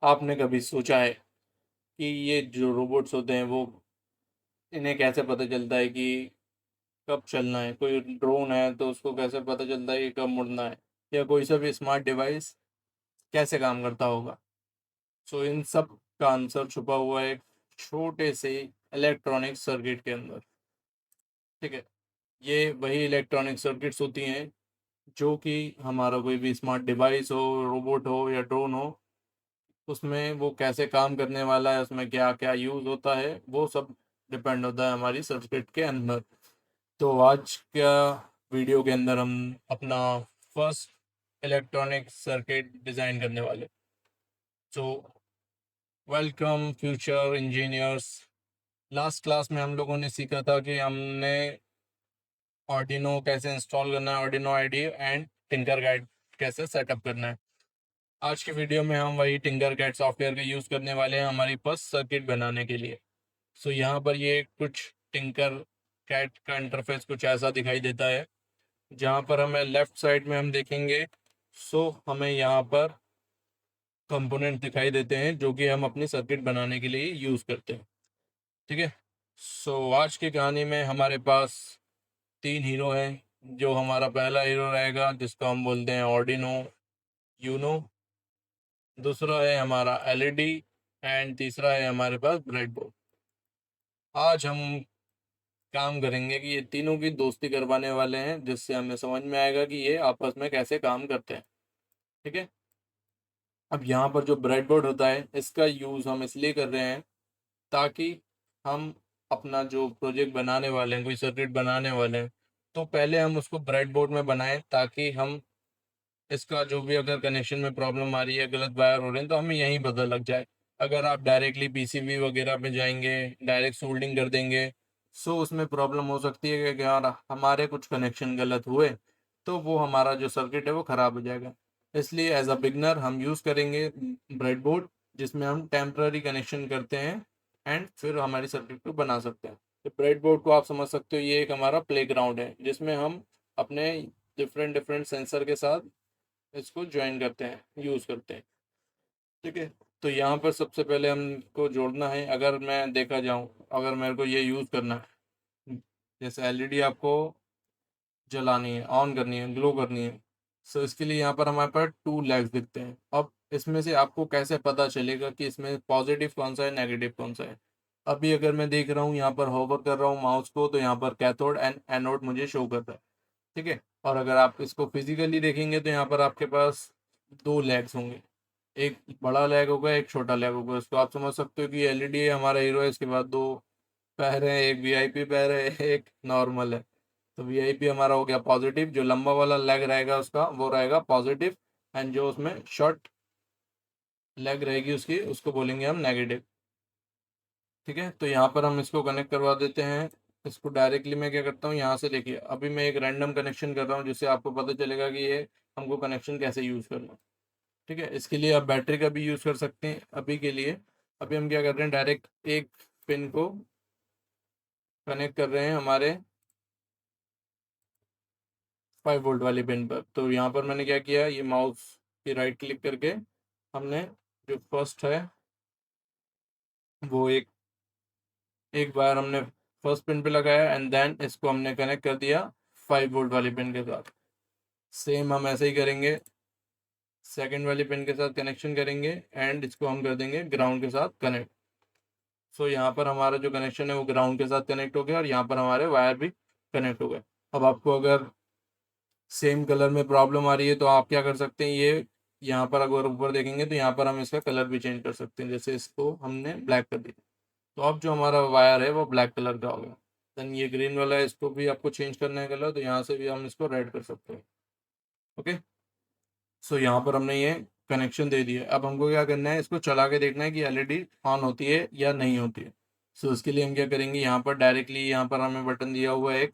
आपने कभी सोचा है कि ये जो रोबोट्स होते हैं वो इन्हें कैसे पता चलता है कि कब चलना है? कोई ड्रोन है तो उसको कैसे पता चलता है कि कब मुड़ना है? या कोई सा भी स्मार्ट डिवाइस कैसे काम करता होगा? सो इन सब का आंसर छुपा हुआ है एक छोटे से इलेक्ट्रॉनिक सर्किट के अंदर। ठीक है, ये वही इलेक्ट्रॉनिक सर्किट्स होती हैं जो कि हमारा कोई भी स्मार्ट डिवाइस हो, रोबोट हो या ड्रोन हो, उसमें वो कैसे काम करने वाला है, उसमें क्या क्या यूज़ होता है, वो सब डिपेंड होता है हमारी सर्किट के अंदर। तो आज का वीडियो के अंदर हम अपना फर्स्ट इलेक्ट्रॉनिक सर्किट डिज़ाइन करने वाले। So welcome future engineers. Last class में हम लोगों ने सीखा था कि हमने ऑर्डिनो कैसे इंस्टॉल करना है, ऑर्डिनो आईडी एंड टिंकरकैड कैसे सेटअप करना है। आज की वीडियो में हम वही टिंकरकैड सॉफ्टवेयर का यूज़ करने वाले हैं हमारी फर्स्ट सर्किट बनाने के लिए। सो यहाँ पर ये कुछ टिंकरकैड का इंटरफेस कुछ ऐसा दिखाई देता है, जहाँ पर हमें लेफ़्ट साइड में हम देखेंगे। सो हमें यहाँ पर कंपोनेंट दिखाई देते हैं जो कि हम अपनी सर्किट बनाने के लिए यूज़ करते हैं। ठीक है, सो आज की कहानी में हमारे पास 3 हीरो हैं। जो हमारा पहला हीरो रहेगा जिसको हम बोलते हैं ऑर्डिनो यूनो, दूसरा है हमारा एलईडी एंड तीसरा है हमारे पास ब्रेडबोर्ड। आज हम काम करेंगे कि ये तीनों की दोस्ती करवाने वाले हैं, जिससे हमें समझ में आएगा कि ये आपस में कैसे काम करते हैं। ठीक है, अब यहाँ पर जो ब्रेडबोर्ड होता है इसका यूज़ हम इसलिए कर रहे हैं ताकि हम अपना जो प्रोजेक्ट बनाने वाले हैं, कोई सर्किट बनाने वाले हैं, तो पहले हम उसको ब्रेडबोर्ड में बनाएं ताकि हम इसका जो भी अगर कनेक्शन में प्रॉब्लम आ रही है, गलत वायर हो रहे हैं, तो हमें यहीं पता लग जाए। अगर आप डायरेक्टली पीसीबी वगैरह में जाएंगे, डायरेक्ट सोल्डिंग कर देंगे, सो उसमें प्रॉब्लम हो सकती है कि यार हमारे कुछ कनेक्शन गलत हुए तो वो हमारा जो सर्किट है वो ख़राब हो जाएगा। इसलिए एज अ बिगनर हम यूज़ करेंगे ब्रेडबोर्ड, जिसमें हम टेम्पररी कनेक्शन करते हैं एंड फिर हमारी सर्किट को बना सकते हैं। तो ब्रेडबोर्ड को आप समझ सकते हो, ये एक हमारा प्लेग्राउंड है जिसमें हम अपने डिफरेंट डिफरेंट सेंसर के साथ इसको ज्वाइन करते हैं, यूज़ करते हैं। ठीक है, तो यहाँ पर सबसे पहले हमको जोड़ना है। अगर मैं देखा जाऊँ, अगर मेरे को ये यूज़ करना है, जैसे एलईडी आपको जलानी है, ऑन करनी है, ग्लो करनी है, सो इसके लिए यहाँ पर हमारे पास 2 लेग्स दिखते हैं। अब इसमें से आपको कैसे पता चलेगा कि इसमें पॉजिटिव कौन सा है, नेगेटिव कौन सा है? अभी अगर मैं देख रहा हूँ, यहाँ पर होवर कर रहा हूँ माउस को, तो यहाँ पर कैथोड एंड एनोड मुझे शो कर रहा है। ठीक है, और अगर आप इसको फिजिकली देखेंगे तो यहाँ पर आपके पास 2 लेग्स होंगे, एक बड़ा लेग होगा, एक छोटा लेग होगा। इसको आप समझ सकते हो कि एलईडी हमारा हीरो है, इसके बाद 2 पैर हैं, एक वीआईपी पैर है, एक नॉर्मल है। तो वीआईपी हमारा हो गया पॉजिटिव, जो लंबा वाला लेग रहेगा उसका वो रहेगा पॉजिटिव, एंड जो उसमें शॉर्ट लेग रहेगी उसकी, उसको बोलेंगे हम नेगेटिव। ठीक है, तो यहाँ पर हम इसको कनेक्ट करवा देते हैं। इसको डायरेक्टली मैं क्या करता हूँ, यहाँ से देखिए अभी मैं एक रैंडम कनेक्शन कर रहा हूँ जिससे आपको पता चलेगा कि ये हमको कनेक्शन कैसे यूज़ करना है। ठीक है, इसके लिए आप बैटरी का भी यूज़ कर सकते हैं। अभी के लिए अभी हम क्या कर रहे हैं, डायरेक्ट एक पिन को कनेक्ट कर रहे हैं हमारे 5 वोल्ट वाली पिन पर। तो यहाँ पर मैंने क्या किया, ये माउस की राइट क्लिक करके हमने जो फर्स्ट है वो एक एक बार हमने फर्स्ट पिन पे लगाया एंड देन इसको हमने कनेक्ट कर दिया 5 वोल्ट वाली पिन के साथ। सेम हम ऐसे ही करेंगे, सेकंड वाली पिन के साथ कनेक्शन करेंगे एंड इसको हम कर देंगे ग्राउंड के साथ कनेक्ट। सो यहाँ पर हमारा जो कनेक्शन है वो ग्राउंड के साथ कनेक्ट हो गया और यहाँ पर हमारे वायर भी कनेक्ट हो गए। अब आपको अगर सेम कलर में प्रॉब्लम आ रही है तो आप क्या कर सकते हैं, ये यहाँ पर अगर ऊपर देखेंगे तो यहाँ पर हम इसका कलर भी चेंज कर सकते हैं। जैसे इसको हमने ब्लैक कर दिया तो अब जो हमारा वायर है वो ब्लैक कलर का हो गया। देन ये ग्रीन वाला है, इसको भी आपको चेंज करना है कलर, तो यहाँ से भी हम इसको रेड कर सकते हैं। ओके, सो यहाँ पर हमने ये कनेक्शन दे दिया। अब हमको क्या करना है, इसको चला के देखना है कि एलईडी ऑन होती है या नहीं होती है। सो इसके लिए हम क्या करेंगे, यहाँ पर डायरेक्टली यहाँ पर हमें बटन दिया हुआ है एक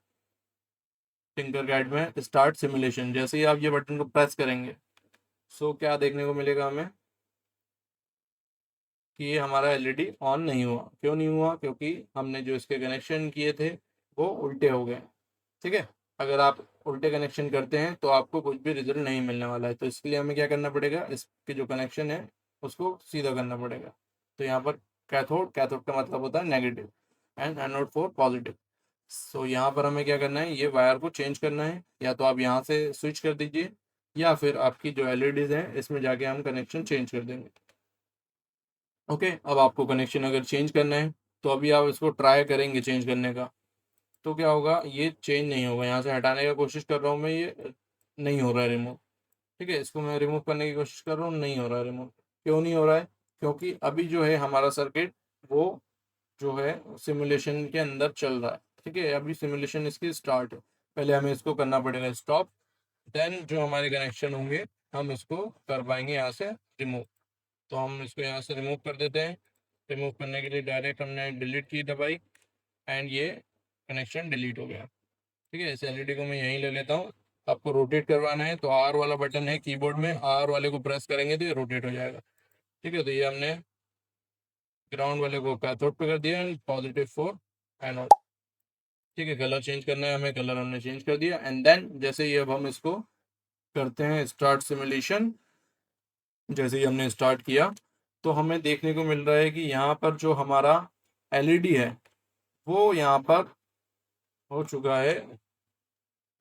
टिंकरकैड में स्टार्ट सिमुलेशन। जैसे ही आप ये बटन को प्रेस करेंगे, सो क्या देखने को मिलेगा हमें कि ये हमारा एलईडी ऑन नहीं हुआ। क्यों नहीं हुआ? क्योंकि हमने जो इसके कनेक्शन किए थे वो उल्टे हो गए। ठीक है, अगर आप उल्टे कनेक्शन करते हैं तो आपको कुछ भी रिजल्ट नहीं मिलने वाला है। तो इसके लिए हमें क्या करना पड़ेगा, इसके जो कनेक्शन है उसको सीधा करना पड़ेगा। तो यहाँ पर कैथोड, कैथोड का मतलब होता है negative, and anode for positive. So यहाँ पर हमें क्या करना है, ये वायर को चेंज करना है, या तो आप यहाँ से स्विच कर दीजिए, या फिर आपकी जो एलईडीज हैं इसमें जाके हम कनेक्शन चेंज कर देंगे। ओके, अब आपको कनेक्शन अगर चेंज करना है तो अभी आप इसको ट्राई करेंगे चेंज करने का, तो क्या होगा, ये चेंज नहीं होगा। यहाँ से हटाने का कोशिश कर रहा हूँ मैं, ये नहीं हो रहा है रिमूव। ठीक है, इसको मैं रिमूव करने की कोशिश कर रहा हूँ, नहीं हो रहा है रिमूव। क्यों नहीं हो रहा है? क्योंकि अभी जो है हमारा सर्किट वो जो है सिमुलेशन के अंदर चल रहा है। ठीक है, अभी सिमुलेशन इसकी स्टार्ट है, पहले हमें इसको करना पड़ेगा स्टॉप, देन जो हमारे कनेक्शन होंगे हम इसको कर पाएंगे यहाँ से रिमूव। तो हम इसको यहाँ से रिमूव कर देते हैं। रिमूव करने के लिए डायरेक्ट हमने डिलीट की दबाई, एंड ये कनेक्शन डिलीट हो गया। ठीक है, इस एलईडी को मैं यहीं ले लेता हूँ। आपको रोटेट करवाना है तो आर वाला बटन है कीबोर्ड में, आर वाले को प्रेस करेंगे तो ये रोटेट हो जाएगा। ठीक है, तो ये हमने ग्राउंड वाले को कैथोड पे कर दिया, एंड पॉजिटिव फॉर एनोड। ठीक है, कलर चेंज करना है हमें, कलर हमने चेंज कर दिया, एंड देन जैसे ही अब हम इसको करते हैं स्टार्ट सिमुलेशन, जैसे ही हमने स्टार्ट किया तो हमें देखने को मिल रहा है कि यहाँ पर जो हमारा एलईडी है वो यहाँ पर हो चुका है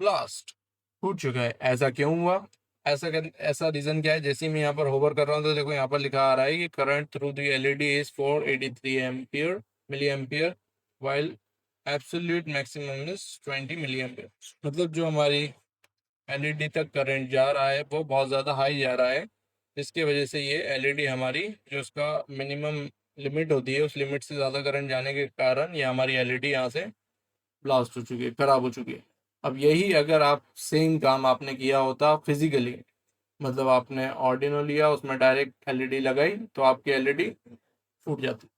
ब्लास्ट, फूट चुका है। ऐसा क्यों हुआ? ऐसा रीजन क्या है? जैसे ही मैं यहाँ पर होवर कर रहा हूँ तो देखो यहाँ पर लिखा आ रहा है कि current through the LED is 483 ampere milli ampere, while absolute maximum is 20 milli ampere. मतलब जो हमारी एलईडी तक करंट जा रहा है वो बहुत ज़्यादा हाई जा रहा है, जिसकी वजह से ये एलईडी हमारी जो उसका मिनिमम लिमिट होती है उस लिमिट से ज़्यादा करंट जाने के कारण ये हमारी एलईडी यहाँ से ब्लास्ट हो चुकी है, खराब हो चुकी है। अब यही अगर आप सेम काम आपने किया होता फिजिकली, मतलब आपने ऑर्डिनो लिया उसमें डायरेक्ट एलईडी लगाई तो आपकी एलईडी फूट जाती।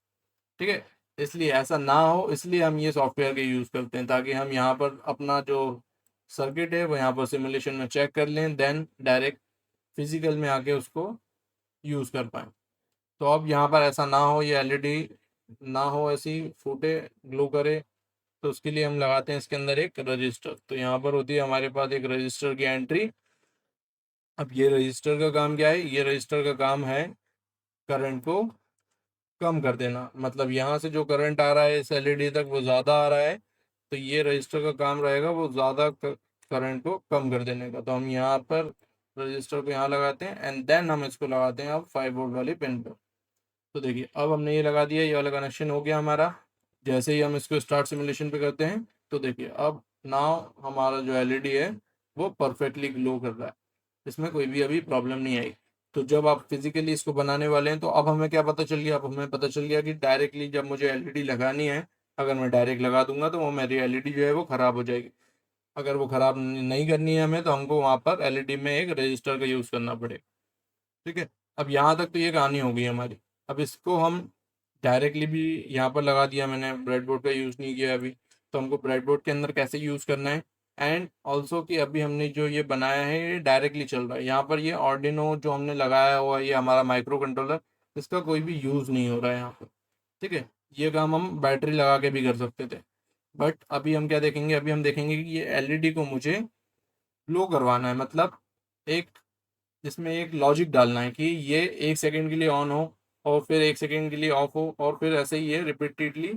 ठीक है, इसलिए ऐसा ना हो इसलिए हम ये सॉफ्टवेयर के यूज़ करते हैं, ताकि हम यहाँ पर अपना जो सर्किट है वो यहाँ पर सिमुलेशन में चेक कर लें, देन डायरेक्ट फिजिकल में आके उसको यूज़ कर पाएँ। तो अब यहाँ पर ऐसा ना हो, ये एलईडी ना हो ऐसी फूटे, ग्लो करे, तो उसके लिए हम लगाते हैं इसके अंदर एक रजिस्टर। तो यहाँ पर होती है हमारे पास एक रजिस्टर की एंट्री। अब ये रजिस्टर का काम क्या है? ये रजिस्टर का काम है करंट को कम कर देना। मतलब यहाँ से जो करंट आ रहा है इस एलईडी तक वो ज़्यादा आ रहा है, तो ये रजिस्टर का काम रहेगा वो ज़्यादा करंट को कम कर देने का। तो हम यहाँ पर रजिस्टर को यहाँ लगाते हैं, एंड देन हम इसको लगाते हैं अब 5 वोल्ट वाली पिन पर। तो देखिए अब हमने ये लगा दिया, ये वाला कनेक्शन हो गया हमारा। जैसे ही हम इसको स्टार्ट सिमुलेशन पे करते हैं तो देखिए अब नाउ हमारा जो एलईडी है वो परफेक्टली ग्लो कर रहा है, इसमें कोई भी अभी प्रॉब्लम नहीं आई। तो जब आप फिजिकली इसको बनाने वाले हैं तो अब हमें क्या पता चल गया? अब हमें पता चल गया कि डायरेक्टली जब मुझे एलईडी लगानी है, अगर मैं डायरेक्ट लगा दूंगा तो वो मेरी एलईडी जो है वो ख़राब हो जाएगी। अगर वो ख़राब नहीं करनी है हमें तो हमको वहाँ पर एलईडी में एक रजिस्टर का यूज़ करना पड़ेगा। ठीक है, अब यहाँ तक तो ये कहानी हो गई हमारी। अब इसको हम डायरेक्टली भी यहाँ पर लगा दिया, मैंने ब्रेडबोर्ड का यूज़ नहीं किया अभी। तो हमको ब्रेडबोर्ड के अंदर कैसे यूज़ करना है, एंड ऑल्सो कि अभी हमने जो ये बनाया है ये डायरेक्टली चल रहा है। यहाँ पर ये ऑर्डिनो जो हमने लगाया हुआ है ये हमारा माइक्रो कंट्रोलर, इसका कोई भी यूज़ नहीं हो रहा है यहाँ पर। ठीक है, ये काम हम बैटरी लगा के भी कर सकते थे, बट अभी हम क्या देखेंगे? अभी हम देखेंगे कि ये एलईडी को मुझे ग्लो करवाना है। मतलब एक इसमें एक लॉजिक डालना है कि ये 1 सेकंड के लिए ऑन हो, और फिर 1 सेकंड के लिए ऑफ हो, और फिर ऐसे ही ये रिपीटेडली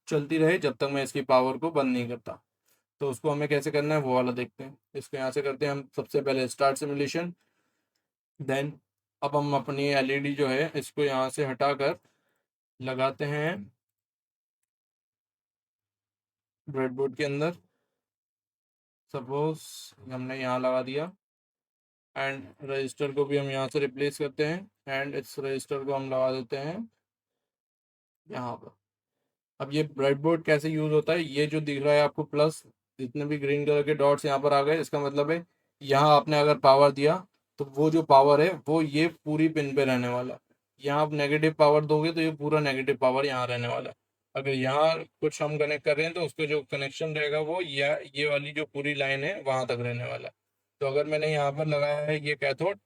चलती रहे जब तक मैं इसकी पावर को बंद नहीं करता। तो उसको हमें कैसे करना है वो वाला देखते हैं। इसको यहाँ से करते हैं हम सबसे पहले स्टार्ट सिमुलेशन, देन अब हम अपनी एलईडी जो है इसको यहाँ से हटाकर लगाते हैं ब्रेडबोर्ड के अंदर। सपोज हमने यहाँ लगा दिया, एंड रजिस्टर को भी हम यहाँ से रिप्लेस करते हैं, एंड इस रजिस्टर को हम लगा देते हैं यहाँ पर। अब ये ब्रेडबोर्ड कैसे यूज़ होता है? ये जो दिख रहा है आपको प्लस, जितने भी ग्रीन कलर के डॉट्स यहाँ पर आ गए, इसका मतलब है यहाँ आपने अगर पावर दिया तो वो जो पावर है वो ये पूरी पिन पे रहने वाला है। यहाँ आप नेगेटिव पावर दोगे तो ये पूरा नेगेटिव पावर यहाँ रहने वाला है। अगर यहाँ कुछ हम कनेक्ट कर रहे हैं तो उसका जो कनेक्शन रहेगा वो ये वाली जो पूरी लाइन है वहाँ तक रहने वाला है। तो अगर मैंने यहाँ पर लगाया है ये कैथोड,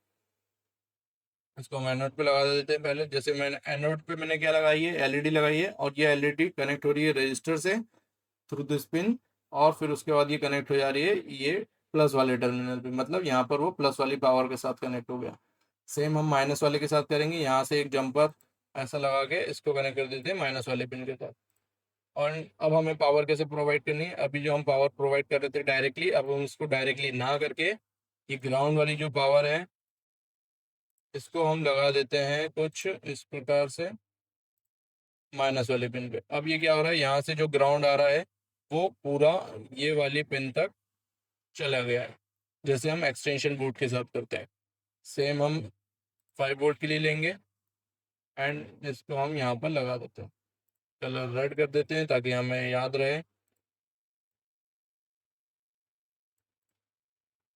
इसको हम एनोड पे लगा देते हैं पहले। जैसे मैंने एनोड पे मैंने क्या लगाई है? एलईडी लगाई है, और ये एलईडी कनेक्ट हो रही है रजिस्टर से थ्रू दिस पिन, और फिर उसके बाद ये कनेक्ट हो जा रही है ये प्लस वाले टर्मिनल पे। मतलब यहाँ पर वो प्लस वाली पावर के साथ कनेक्ट हो गया। सेम हम माइनस वाले के साथ करेंगे, यहाँ से एक जंपर ऐसा लगा के इसको कनेक्ट कर देते हैं माइनस वाले पिन के साथ। और अब हमें पावर कैसे प्रोवाइड करनी है, अभी जो हम पावर प्रोवाइड कर रहे थे डायरेक्टली, अब हम इसको डायरेक्टली ना करके ये ग्राउंड वाली जो पावर है इसको हम लगा देते हैं कुछ इस प्रकार से माइनस वाले पिन पे। अब ये क्या हो रहा है, यहाँ से जो ग्राउंड आ रहा है वो पूरा ये वाली पिन तक चला गया है, जैसे हम एक्सटेंशन बोर्ड के साथ करते हैं। सेम हम 5 वोल्ट के लिए लेंगे एंड इसको हम यहाँ पर लगा देते हैं, कलर रेड कर देते हैं ताकि हमें याद रहे।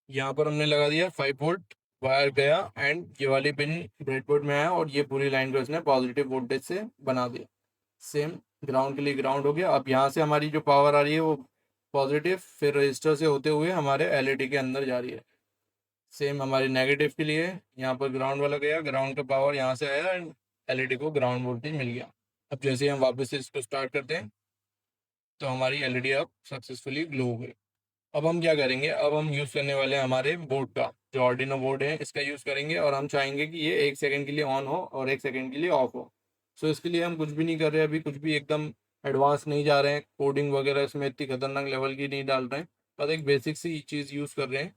यहाँ पर हमने लगा दिया 5 वोल्ट, वायर गया एंड ये वाली पिन ब्रेडबोर्ड में आया और ये पूरी लाइन को इसने पॉजिटिव वोल्टेज से बना दिया। सेम ग्राउंड के लिए ग्राउंड हो गया। अब यहाँ से हमारी जो पावर आ रही है वो पॉजिटिव फिर रजिस्टर से होते हुए हमारे एलईडी के अंदर जा रही है। सेम हमारी नेगेटिव के लिए यहाँ पर ग्राउंड वाला गया, ग्राउंड का पावर यहाँ से आया एंड एलईडी को ग्राउंड वोल्टेज मिल गया। अब जैसे ही हम वापस से इसको स्टार्ट करते हैं तो हमारी एलईडी अब सक्सेसफुली ग्लो हो गई। अब हम क्या करेंगे, अब हम यूज़ करने वाले हैं हमारे बोर्ड का, जो आर्डिनो बोर्ड है इसका यूज़ करेंगे और हम चाहेंगे कि ये 1 सेकंड के लिए ऑन हो और 1 सेकंड के लिए ऑफ हो। सो इसके लिए हम कुछ भी नहीं कर रहे, अभी कुछ भी एकदम एडवांस नहीं जा रहे हैं, कोडिंग वगैरह इसमें इतनी खतरनाक लेवल की नहीं डाल रहे हैं, बस एक बेसिक सी चीज़ यूज़ कर रहे हैं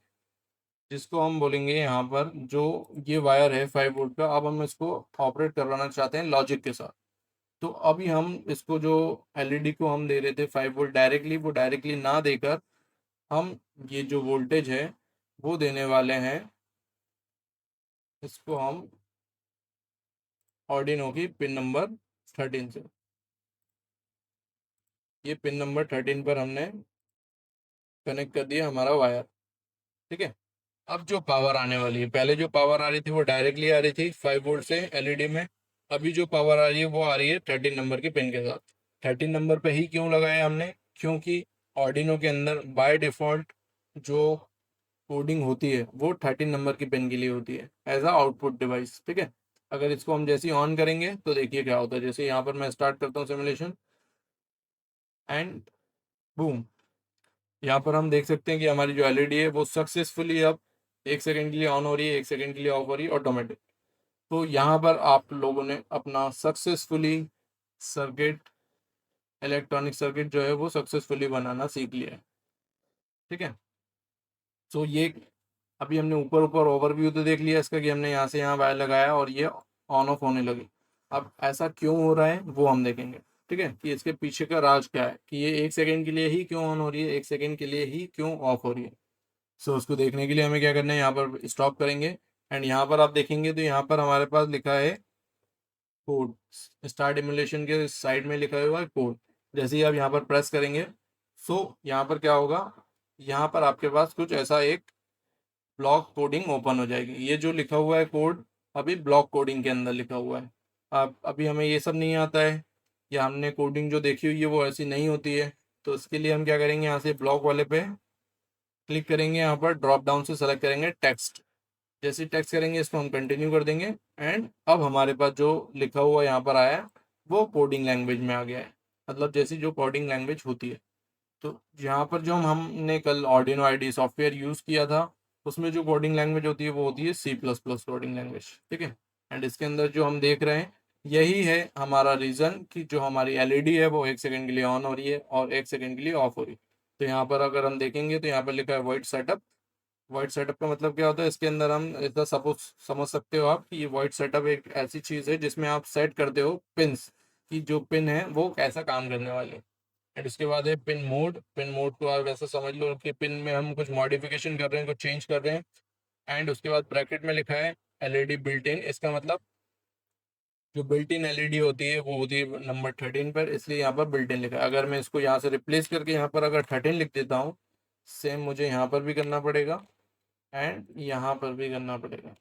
जिसको हम बोलेंगे यहाँ पर जो ये वायर है 5 वोल्ट का, अब हम इसको ऑपरेट करवाना चाहते हैं लॉजिक के साथ। तो अभी हम इसको जो एलईडी को हम दे रहे थे 5 वोल्ट डायरेक्टली, वो डायरेक्टली ना देकर हम ये जो वोल्टेज है वो देने वाले हैं, इसको हम ऑर्डिनो की पिन नंबर 13 से, ये पिन नंबर 13 पर हमने कनेक्ट कर दिया हमारा वायर। ठीक है। अब जो पावर आने वाली है, पहले जो पावर आ रही थी वो डायरेक्टली आ रही थी 5 वोल्ट से एलईडी में, अभी जो पावर आ रही है वो आ रही है 13 नंबर के पिन के साथ। 13 नंबर पे ही क्यों लगाया हमने, क्योंकि ऑर्डिनो के अंदर बाय डिफ़ॉल्ट जो कोडिंग होती है वो 13 नंबर की पिन के लिए होती है एज अ आउटपुट डिवाइस। ठीक है। अगर इसको हम जैसे ही ऑन करेंगे तो देखिए क्या होता है, जैसे यहाँ पर मैं स्टार्ट करता हूँ सिमुलेशन एंड बूम, यहाँ पर हम देख सकते हैं कि हमारी जो एलईडी है वो सक्सेसफुली अब 1 सेकंड के लिए ऑन हो रही है, 1 सेकंड के लिए ऑफ हो रही है ऑटोमेटिक। तो यहाँ पर आप लोगों ने अपना सक्सेसफुली सर्किट, इलेक्ट्रॉनिक सर्किट जो है वो सक्सेसफुली बनाना सीख लिया है। ठीक है। तो ये अभी हमने ऊपर ऊपर ओवरव्यू तो देख लिया इसका कि हमने यहाँ से यहाँ वायर लगाया और ये ऑन ऑफ होने लगी। अब ऐसा क्यों हो रहा है वो हम देखेंगे। ठीक है, कि इसके पीछे का राज क्या है, कि ये 1 सेकंड के लिए ही क्यों ऑन हो रही है, 1 सेकंड के लिए ही क्यों ऑफ हो रही है। सो उसको देखने के लिए हमें क्या करना है, यहाँ पर स्टॉप करेंगे एंड यहाँ पर आप देखेंगे तो यहाँ पर हमारे पास लिखा है कोड, स्टार्ट इमुलेशन के साइड में लिखा हुआ है कोड। जैसे ही आप यहाँ पर प्रेस करेंगे सो यहाँ पर क्या होगा, यहाँ पर आपके पास कुछ ऐसा एक ब्लॉक कोडिंग ओपन हो जाएगी। ये जो लिखा हुआ है कोड अभी ब्लॉक कोडिंग के अंदर लिखा हुआ है। अब अभी हमें ये सब नहीं आता है या हमने कोडिंग जो देखी हुई है वो ऐसी नहीं होती है, तो इसके लिए हम क्या करेंगे, यहाँ से ब्लॉक वाले पे क्लिक करेंगे, यहाँ पर ड्रॉप डाउन से सेलेक्ट करेंगे टेक्स्ट। जैसे टेक्स्ट करेंगे इसको हम कंटिन्यू कर देंगे एंड अब हमारे पास जो लिखा हुआ यहाँ पर आया है वो कोडिंग लैंग्वेज में आ गया है, मतलब जैसी जो कोडिंग लैंग्वेज होती है। तो यहाँ पर जो हमने कल ऑर्डिनो आईडी सॉफ्टवेयर यूज़ किया था उसमें जो कोडिंग लैंग्वेज होती है वो होती है C++ कोडिंग लैंग्वेज। ठीक है। एंड इसके अंदर जो हम देख रहे हैं यही है हमारा रीज़न कि जो हमारी एलईडी है वो 1 सेकंड के लिए ऑन हो रही है और 1 सेकंड के लिए ऑफ हो रही है। तो यहाँ पर अगर हम देखेंगे तो यहाँ पर लिखा है वॉइड सेटअप। वॉइड सेटअप का मतलब क्या होता है, इसके अंदर हम ऐसा सपोज समझ सकते हो आप कि ये वॉइड सेटअप एक ऐसी चीज़ है जिसमें आप सेट करते हो पिन्स की जो पिन है वो कैसा काम करने वाले हैं। एंड उसके बाद है पिन मोड। पिन मोड को आप वैसा समझ लो कि पिन में हम कुछ मॉडिफिकेशन कर रहे हैं, कुछ चेंज कर रहे हैं। एंड उसके बाद ब्रैकेट में लिखा है एलईडी बिल्ट इन, इसका मतलब जो बिल्ट इन एलईडी होती है वो होती है नंबर 13 पर, इसलिए यहाँ पर बिल्ट इन लिखा है। अगर मैं इसको यहाँ से रिप्लेस करके यहाँ पर अगर 13 लिख देता हूँ, सेम मुझे यहाँ पर भी करना पड़ेगा एंड यहाँ पर भी करना पड़ेगा।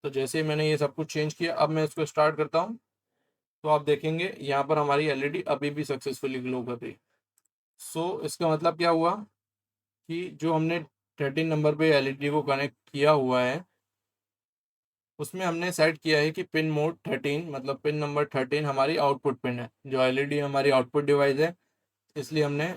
तो जैसे ही मैंने ये सब कुछ चेंज किया, अब मैं इसको स्टार्ट करता हूँ तो आप देखेंगे यहाँ पर हमारी एलईडी अभी भी सक्सेसफुली ग्लो कर रही है। सो इसका मतलब क्या हुआ कि जो हमने 13 नंबर पे एलईडी को कनेक्ट किया हुआ है उसमें हमने सेट किया है कि पिन मोड 13, मतलब पिन नंबर 13 हमारी आउटपुट पिन है, जो एलईडी हमारी आउटपुट डिवाइस है, इसलिए हमने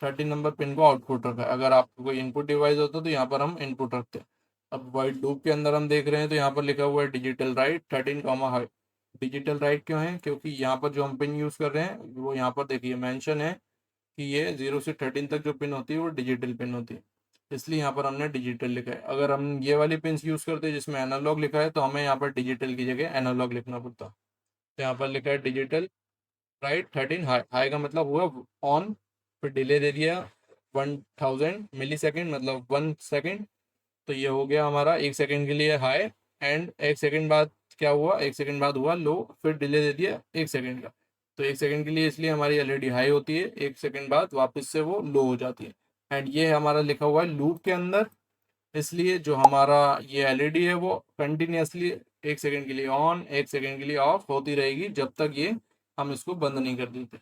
13 नंबर पिन को आउटपुट रखा है। अगर आपको कोई इनपुट डिवाइस होता तो यहाँ पर हम इनपुट रखते हैं। अब वाइड लूप के अंदर हम देख रहे हैं तो यहाँ पर लिखा हुआ है digital right 13 comma high. Digital right क्यों है? क्योंकि यहाँ पर जो हम पिन यूज़ कर रहे हैं वो यहाँ पर देखिए मेंशन है कि ये 0 से 13 तक जो पिन होती है वो डिजिटल पिन होती है, इसलिए यहाँ पर हमने डिजिटल लिखा है। अगर हम ये वाली पिन यूज़ करते हैं जिसमें एनालॉग लिखा है तो हमें यहाँ पर डिजिटल की जगह एनालॉग लिखना पड़ता। तो यहाँ पर लिखा है डिजिटल राइट 13 हाई। हाई का मतलब हुआ ऑन, फिर डिले दे दिया 1000 मिली सेकेंड मतलब 1 सेकेंड, तो ये हो गया हमारा 1 सेकेंड के लिए हाई। एंड 1 सेकेंड बाद क्या हुआ, 1 सेकेंड बाद हुआ लो, फिर डिले दे दिया 1 सेकेंड का। तो 1 सेकेंड के लिए इसलिए हमारी एलईडी हाई होती है, 1 सेकेंड बाद वापस से वो लो हो जाती है। एंड ये हमारा लिखा हुआ है लूप के अंदर, इसलिए जो हमारा ये एलईडी है वो कंटिन्यूसली 1 सेकेंड के लिए ऑन 1 सेकेंड के लिए ऑफ होती रहेगी जब तक ये हम इसको बंद नहीं कर देते।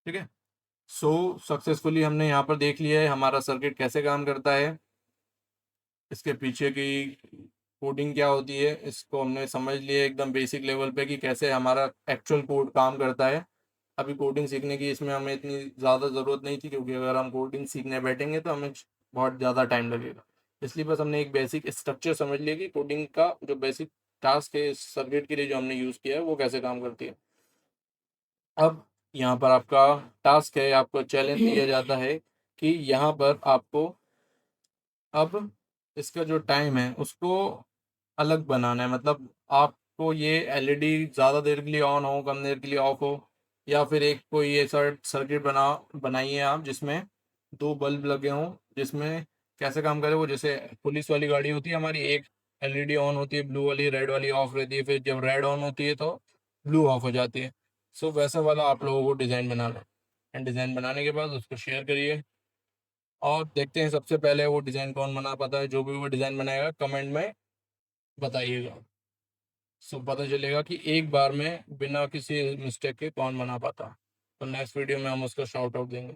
ठीक है। सो सक्सेसफुली हमने यहाँ पर देख लिया है हमारा सर्किट कैसे काम करता है, इसके पीछे की कोडिंग क्या होती है, इसको हमने समझ लिया एकदम बेसिक लेवल पे कि कैसे हमारा एक्चुअल कोड काम करता है। अभी कोडिंग सीखने की इसमें हमें इतनी ज़्यादा ज़रूरत नहीं थी, क्योंकि अगर हम कोडिंग सीखने बैठेंगे तो हमें बहुत ज़्यादा टाइम लगेगा। इसलिए बस हमने एक बेसिक स्ट्रक्चर समझ लिया कि कोडिंग का जो बेसिक टास्क है इस सर्किट के लिए जो हमने यूज़ किया है वो कैसे काम करती है। अब यहाँ पर आपका टास्क है, आपको चैलेंज दिया जाता है कि यहाँ पर आपको अब इसका जो टाइम है उसको अलग बनाना है। मतलब आपको ये एलईडी ज़्यादा देर के लिए ऑन हो, कम देर के लिए ऑफ हो, या फिर एक कोई ऐसा सर्किट बनाइए आप जिसमें दो बल्ब लगे हों, जिसमें कैसे काम करे वो, जैसे पुलिस वाली गाड़ी होती है हमारी, एक एलईडी ऑन होती है ब्लू वाली, रेड वाली ऑफ रहती है, फिर जब रेड ऑन होती है तो ब्लू ऑफ हो जाती है। सो वैसा वाला आप लोगों को डिज़ाइन बनाना है। एंड डिज़ाइन बनाने के बाद उसको शेयर करिए और देखते हैं सबसे पहले वो डिज़ाइन कौन बना पाता है। जो भी वो डिज़ाइन बनाएगा कमेंट में बताइएगा, सो पता चलेगा कि एक बार में बिना किसी मिस्टेक के कौन बना पाता। तो नेक्स्ट वीडियो में हम उसका शाउट आउट देंगे।